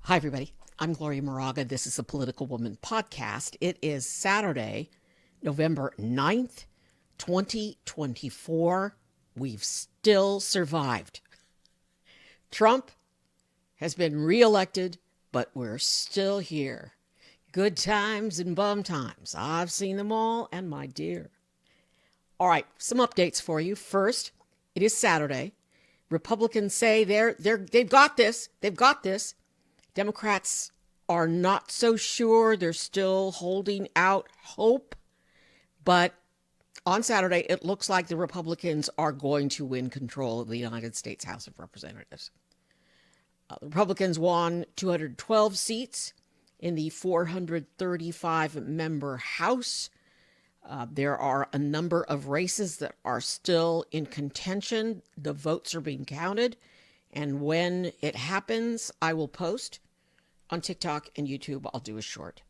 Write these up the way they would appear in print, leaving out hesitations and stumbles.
Hi, everybody. I'm Gloria Moraga. This is the Political Woman Podcast. It is Saturday, November 9th, 2024. We've still survived. Trump has been reelected, but we're still here. Good times and bum times. I've seen them all, and my dear. All right, some updates for you. First, it is Saturday. Republicans say they've got this. They've got this. Democrats are not so sure. They're still holding out hope. But on Saturday, it looks like the Republicans are going to win control of the United States House of Representatives. The Republicans won 212 seats in the 435-member House. There are a number of races that are still in contention. The votes are being counted. And when it happens, I will post on TikTok and YouTube. I'll do a short.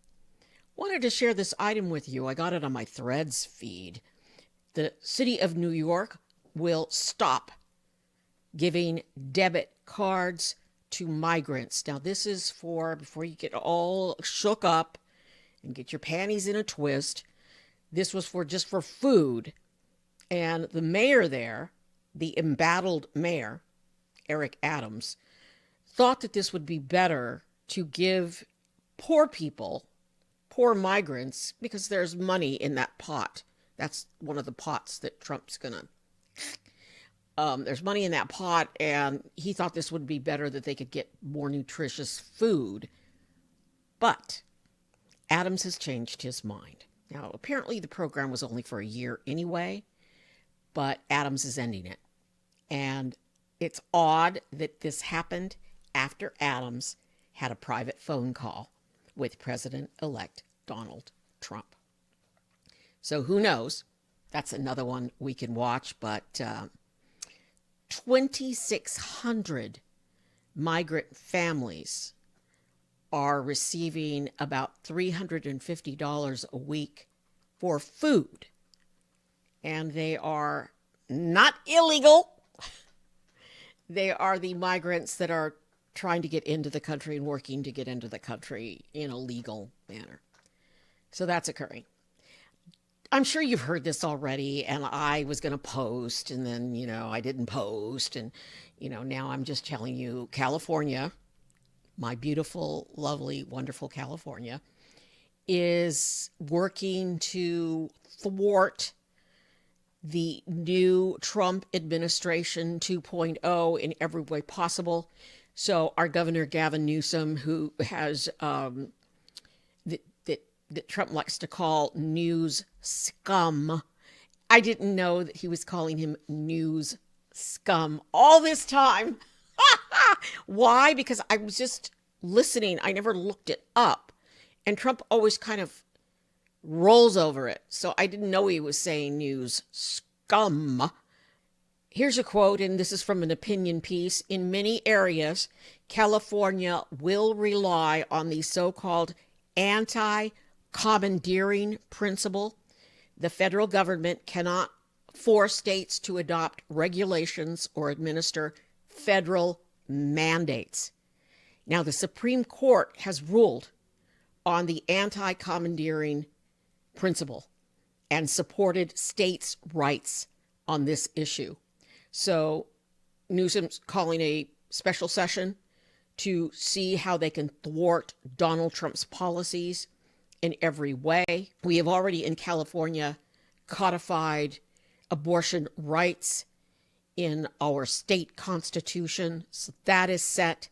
Wanted to share this item with you. I got it on my Threads feed. The city of New York will stop giving debit cards to migrants. Now, this is before you get all shook up and get your panties in a twist. This was just for food. And the mayor there, the embattled mayor, Eric Adams, thought that this would be better to give poor people, poor migrants, because there's money in that pot. That's one of the pots that Trump's gonna. There's money in that pot, and he thought this would be better, that they could get more nutritious food. But Adams has changed his mind. Now, apparently the program was only for a year anyway, but Adams is ending it. And it's odd that this happened after Adams had a private phone call with President-elect Donald Trump. So who knows? That's another one we can watch. But 2,600 migrant families are receiving about $350 a week for food. And they are not illegal. They are the migrants that are trying to get into the country and working to get into the country in a legal manner. So that's occurring. I'm sure you've heard this already, and I was going to post, and then, I didn't post. And, now I'm just telling you, California, my beautiful, lovely, wonderful California, is working to thwart the new Trump administration 2.0 in every way possible. So our governor, Gavin Newsome, who has that Trump likes to call news scum. I didn't know that he was calling him news scum all this time. Why? Because I was just listening. I never looked it up. And Trump always kind of rolls over it. So I didn't know he was saying news scum. Here's a quote, and this is from an opinion piece. In many areas, California will rely on the so-called anti-commandeering principle. The federal government cannot force states to adopt regulations or administer federal mandates. Now, the Supreme Court has ruled on the anti-commandeering principle and supported states' rights on this issue. So Newsom's calling a special session to see how they can thwart Donald Trump's policies in every way. We have already in California codified abortion rights in our state constitution. So that is set.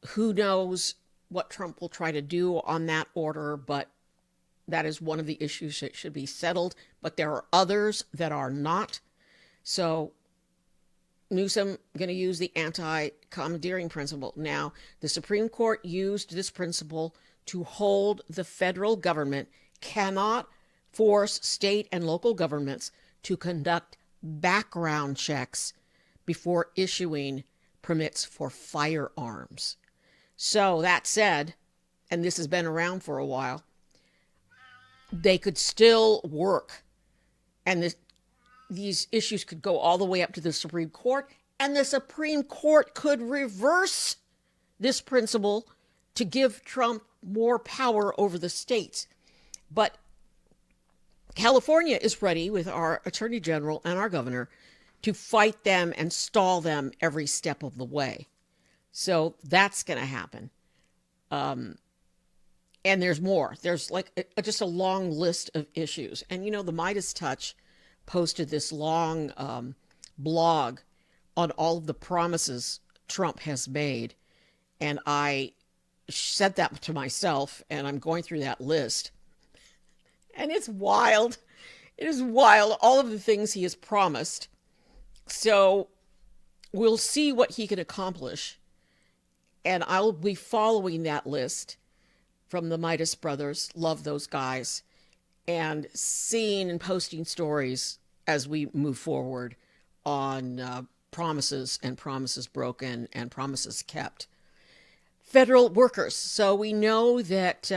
Who knows what Trump will try to do on that order, but that is one of the issues that should be settled. But there are others that are not. So Newsome going to use the anti-commandeering principle. Now, the Supreme Court used this principle to hold the federal government cannot force state and local governments to conduct background checks before issuing permits for firearms. So that said, and this has been around for a while, they could still work. And these issues could go all the way up to the Supreme Court, and the Supreme Court could reverse this principle to give Trump more power over the states. But California is ready with our attorney general and our governor to fight them and stall them every step of the way. So that's going to happen. And there's more. There's like just a long list of issues. And, you know, the Midas Touch posted this long blog on all of the promises Trump has made. And I said that to myself, and I'm going through that list. And it's wild. It is wild, all of the things he has promised. So we'll see what he can accomplish. And I'll be following that list from the Midas brothers. Love those guys. And seeing and posting stories as we move forward on promises and promises broken and promises kept. Federal workers. So we know that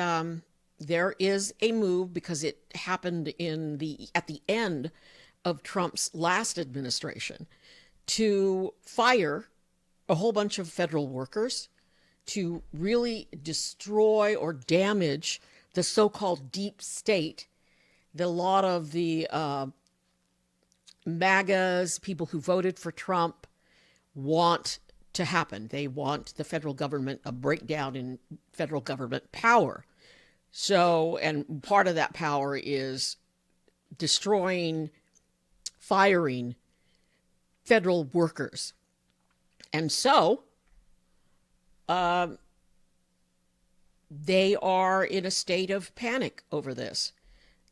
there is a move, because it happened at the end of Trump's last administration, to fire a whole bunch of federal workers, to really destroy or damage the so-called deep state that a lot of the MAGAs, people who voted for Trump, want to happen. They want the federal government, a breakdown in federal government power. So, and part of that power is destroying, firing federal workers. And so, they are in a state of panic over this.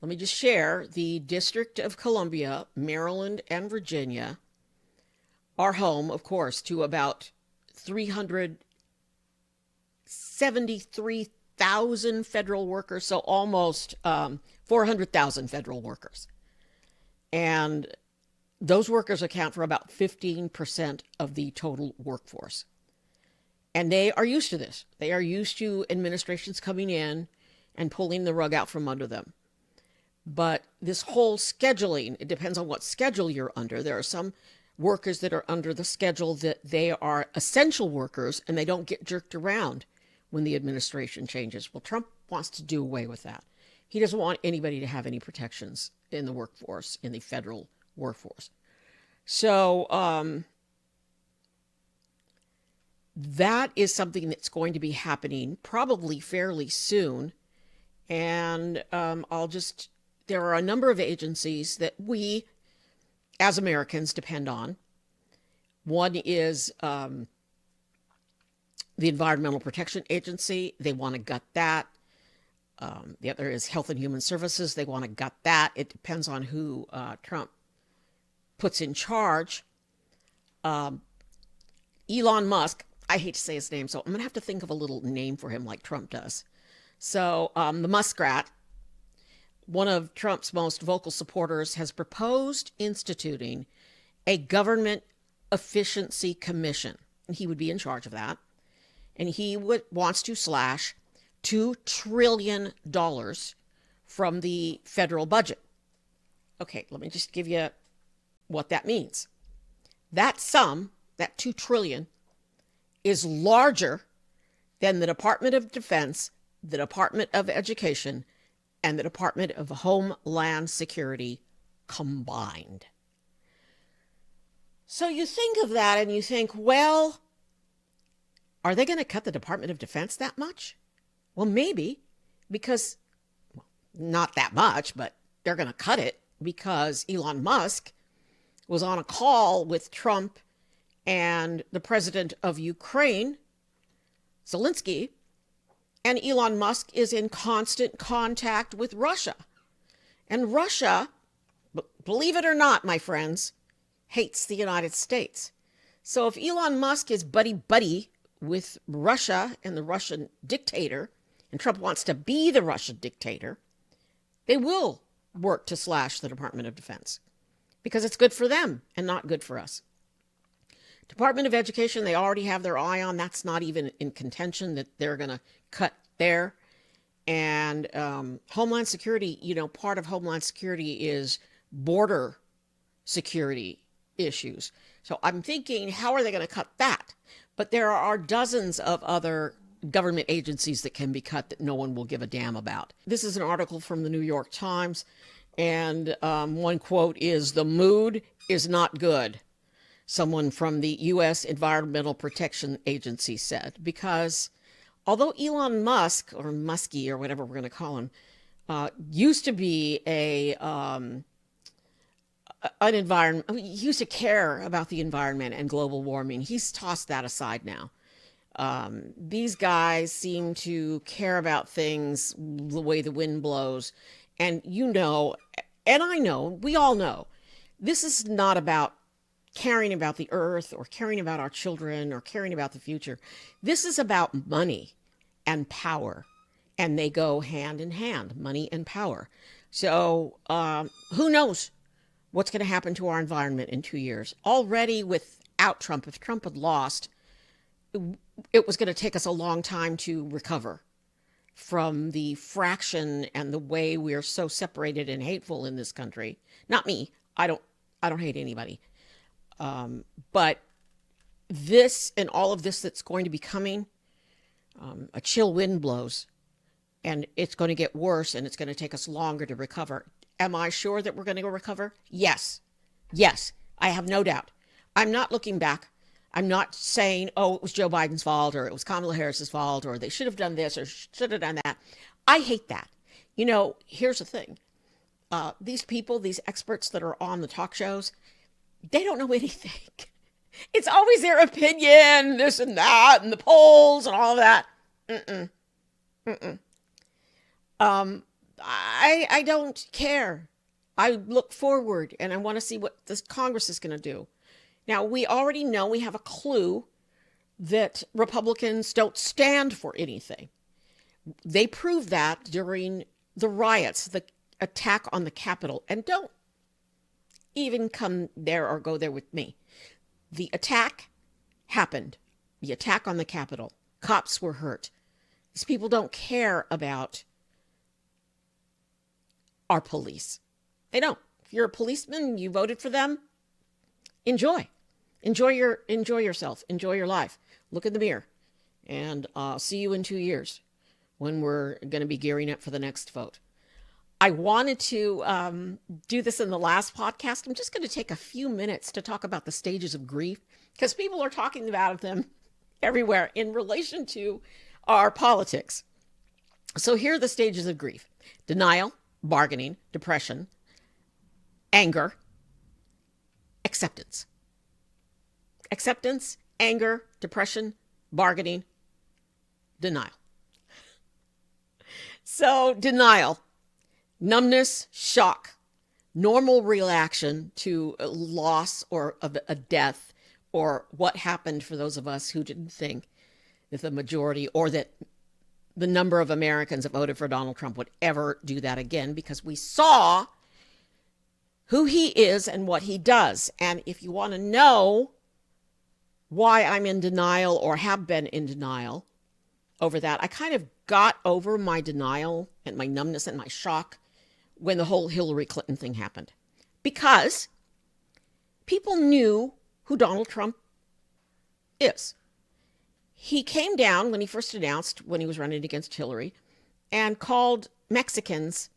Let me just share, the District of Columbia, Maryland, and Virginia are home, of course, to about 373,000 federal workers, so almost 400,000 federal workers. And those workers account for about 15% of the total workforce. And they are used to this. They are used to administrations coming in and pulling the rug out from under them. But this whole scheduling, it depends on what schedule you're under. There are some workers that are under the schedule that they are essential workers and they don't get jerked around when the administration changes. Well, Trump wants to do away with that. He doesn't want anybody to have any protections in the workforce, in the federal workforce. So that is something that's going to be happening probably fairly soon. And there are a number of agencies that we, as Americans, depend on. One is the Environmental Protection Agency. They want to gut that. The other is Health and Human Services. They want to gut that. It depends on who Trump puts in charge. Elon Musk, I hate to say his name, so I'm going to have to think of a little name for him like Trump does. So the Muskrat, one of Trump's most vocal supporters, has proposed instituting a government efficiency commission. And he would be in charge of that. And he wants to slash $2 trillion from the federal budget. Okay, let me just give you what that means. That sum, that $2 trillion, is larger than the Department of Defense, the Department of Education, and the Department of Homeland Security combined. So you think of that and you think, well, are they going to cut the Department of Defense that much? Well, maybe, because, well, not that much, but they're going to cut it because Elon Musk was on a call with Trump and the president of Ukraine, Zelensky, and Elon Musk is in constant contact with Russia. And Russia, believe it or not, my friends, hates the United States. So if Elon Musk is buddy-buddy with Russia and the Russian dictator, and Trump wants to be the Russian dictator, they will work to slash the Department of Defense because it's good for them and not good for us. Department of Education, they already have their eye on. That's not even in contention that they're going to cut there. And Homeland Security, you know, part of Homeland Security is border security issues. So I'm thinking, how are they going to cut that? But there are dozens of other government agencies that can be cut that no one will give a damn about. This is an article from the New York Times, and one quote is, "The mood is not good," someone from the U.S. Environmental Protection Agency said, because although Elon Musk, or Muskie, or whatever we're going to call him, used to be an environment, he used to care about the environment and global warming. He's tossed that aside now. These guys seem to care about things the way the wind blows. And you know, and I know, we all know, this is not about caring about the earth or caring about our children or caring about the future. This is about money and power. And they go hand in hand, money and power. So who knows what's going to happen to our environment in 2 years? Already without Trump, if Trump had lost, it was going to take us a long time to recover from the fraction and the way we are so separated and hateful in this country. Not me. I don't hate anybody. But this and all of this that's going to be coming, a chill wind blows, and it's going to get worse, and it's going to take us longer to recover. Am I sure that we're going to recover? Yes. Yes. I have no doubt. I'm not looking back. I'm not saying, oh, it was Joe Biden's fault, or it was Kamala Harris's fault, or they should have done this or should have done that. I hate that. You know, here's the thing. These people, these experts that are on the talk shows, they don't know anything. It's always their opinion, this and that, and the polls and all of that. I don't care. I look forward, and I want to see what this Congress is going to do. Now, we already know, we have a clue that Republicans don't stand for anything. They proved that during the riots, the attack on the Capitol. And don't even come there or go there with me. The attack happened. The attack on the Capitol. Cops were hurt. These people don't care about our police. They don't. If you're a policeman, you voted for them, enjoy yourself, enjoy your life. Look in the mirror, and see you in 2 years when we're going to be gearing up for the next vote. I wanted to do this in the last podcast. I'm just going to take a few minutes to talk about the stages of grief, because people are talking about them everywhere in relation to our politics. So here are the stages of grief: denial, bargaining, depression, anger, acceptance. Acceptance, anger, depression, bargaining, denial. So denial, numbness, shock, normal reaction to a loss or of a death, or what happened for those of us who didn't think that the majority or that the number of Americans that voted for Donald Trump would ever do that again, because we saw who he is and what he does. And if you want to know why I'm in denial, or have been in denial over that, I kind of got over my denial and my numbness and my shock when the whole Hillary Clinton thing happened. Because people knew who Donald Trump is. He came down when he first announced, when he was running against Hillary, and called Mexicans,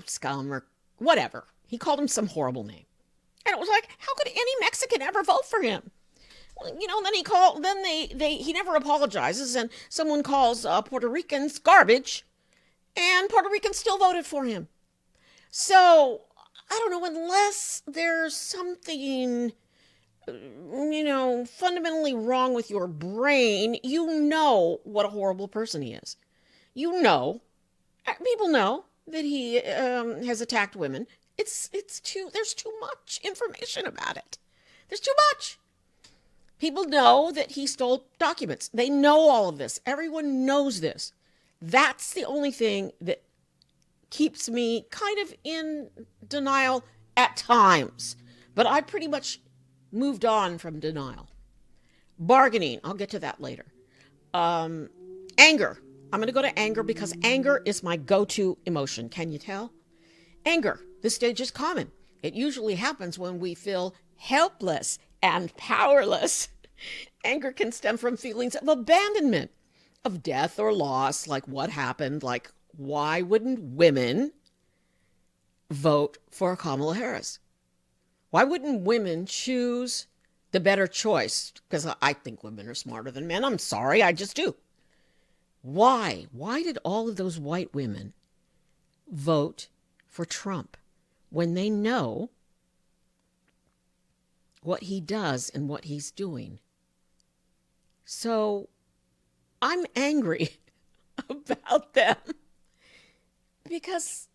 scum or whatever. He called them some horrible name. And it was like, how could any Mexican ever vote for him? Then he never apologizes, and someone calls Puerto Ricans garbage, and Puerto Ricans still voted for him. So, I don't know, unless there's something, fundamentally wrong with your brain, you know what a horrible person he is. People know that he has attacked women. There's too much information about it. There's too much. People know that he stole documents. They know all of this. Everyone knows this. That's the only thing that keeps me kind of in denial at times. But I pretty much moved on from denial. Bargaining, I'll get to that later. Anger. I'm going to go to anger because anger is my go-to emotion. Can you tell? Anger. This stage is common. It usually happens when we feel helpless and powerless. Anger can stem from feelings of abandonment, of death or loss, like what happened, like why wouldn't women vote for Kamala Harris? Why wouldn't women choose the better choice? Because I think women are smarter than men. I'm sorry, I just do. Why? Why did all of those white women vote for Trump when they know what he does and what he's doing? So I'm angry about them because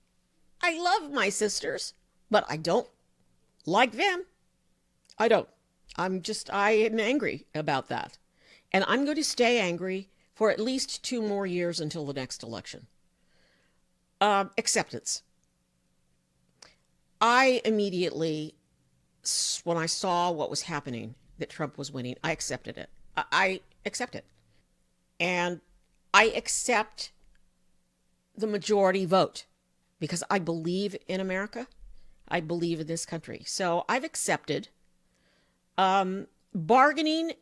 I love my sisters, but I don't like them. I don't. I am angry about that. And I'm going to stay angry for at least 2 more years until the next election. Acceptance. I immediately, when I saw what was happening, that Trump was winning, I accepted it. I accept it. And I accept the majority vote because I believe in America. I believe in this country. So I've accepted. Bargaining,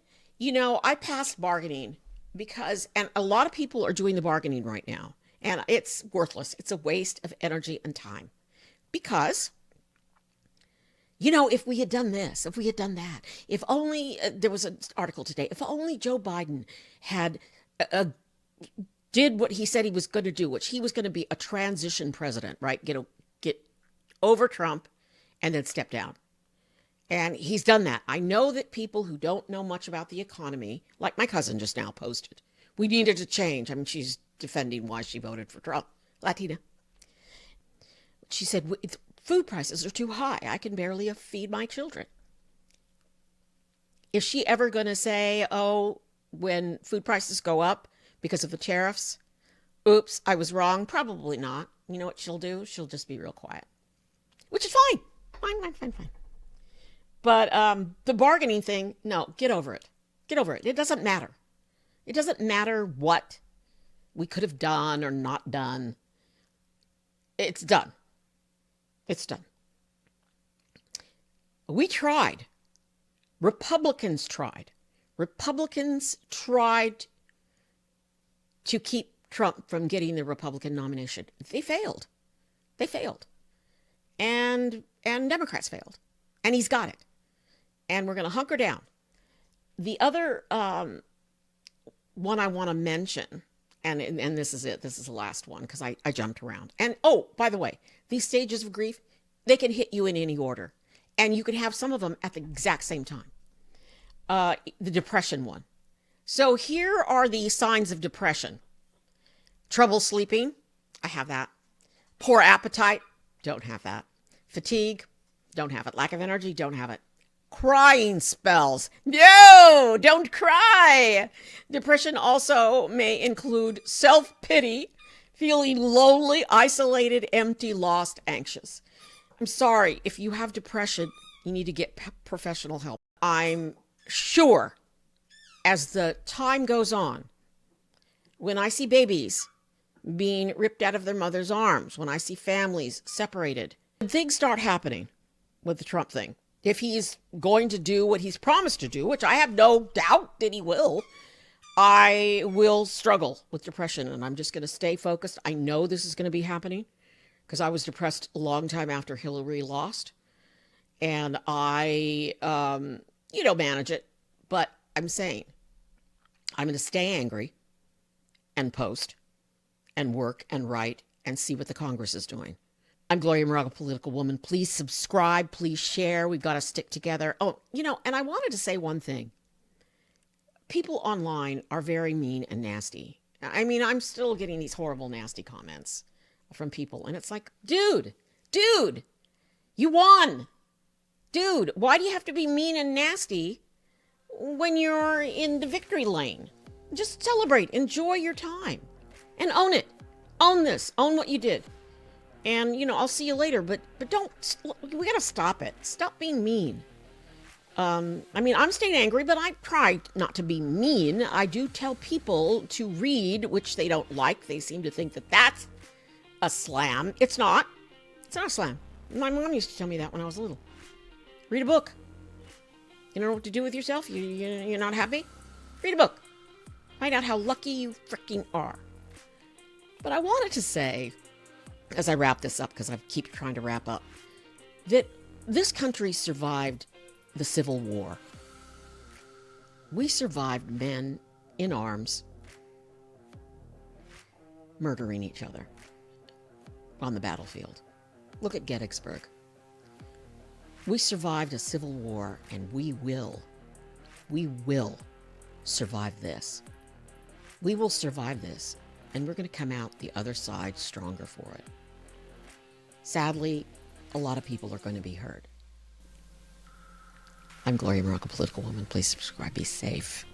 I passed bargaining because, and a lot of people are doing the bargaining right now, and it's worthless. It's a waste of energy and time because, if we had done this, if we had done that, if only, there was an article today, if only Joe Biden had did what he said he was going to do, which he was going to be a transition president, right? Get over Trump and then step down. And he's done that. I know that people who don't know much about the economy, like my cousin just now posted, we needed to change. I mean, she's defending why she voted for Trump. Latina. She said, food prices are too high. I can barely feed my children. Is she ever going to say, oh, when food prices go up because of the tariffs, oops, I was wrong? Probably not. You know what she'll do? She'll just be real quiet, which is fine. Fine. But the bargaining thing, no, get over it. Get over it. It doesn't matter. It doesn't matter what we could have done or not done. It's done. It's done. We tried. Republicans tried. Republicans tried to keep Trump from getting the Republican nomination. They failed. And Democrats failed. And he's got it. And we're going to hunker down. The other one I want to mention, and this is it. This is the last one because I jumped around. And, oh, by the way, these stages of grief, they can hit you in any order. And you can have some of them at the exact same time. The depression one. So here are the signs of depression. Trouble sleeping, I have that. Poor appetite, don't have that. Fatigue, don't have it. Lack of energy, don't have it. Crying spells, no, don't cry. Depression also may include self-pity, feeling lonely, isolated, empty, lost, anxious. I'm sorry, if you have depression, you need to get professional help. I'm sure as the time goes on, when I see babies being ripped out of their mother's arms, when I see families separated, things start happening with the Trump thing. If he's going to do what he's promised to do, which I have no doubt that he will, I will struggle with depression, and I'm just going to stay focused. I know this is going to be happening because I was depressed a long time after Hillary lost, and I, manage it. But I'm saying I'm going to stay angry and post and work and write and see what the Congress is doing. I'm Gloria Moraga, Political Woman. Please subscribe. Please share. We've got to stick together. Oh, and I wanted to say one thing. People online are very mean and nasty. I mean, I'm still getting these horrible, nasty comments from people. And it's like, dude, you won. Dude, why do you have to be mean and nasty when you're in the victory lane? Just celebrate. Enjoy your time. And own it. Own this. Own what you did. And, I'll see you later. But don't, we got to stop it. Stop being mean. I'm staying angry, but I try not to be mean. I do tell people to read, which they don't like. They seem to think that that's a slam. It's not. It's not a slam. My mom used to tell me that when I was little. Read a book. You don't know what to do with yourself? You're not happy? Read a book. Find out how lucky you freaking are. But I wanted to say, as I wrap this up, because I keep trying to wrap up, that this country survived the Civil War. We survived men in arms murdering each other on the battlefield. Look at Gettysburg. We survived a civil war, and we will survive this. We will survive this, and we're going to come out the other side stronger for it. Sadly, a lot of people are going to be hurt. I'm Gloria Morocco, Political Woman. Please subscribe. Be safe.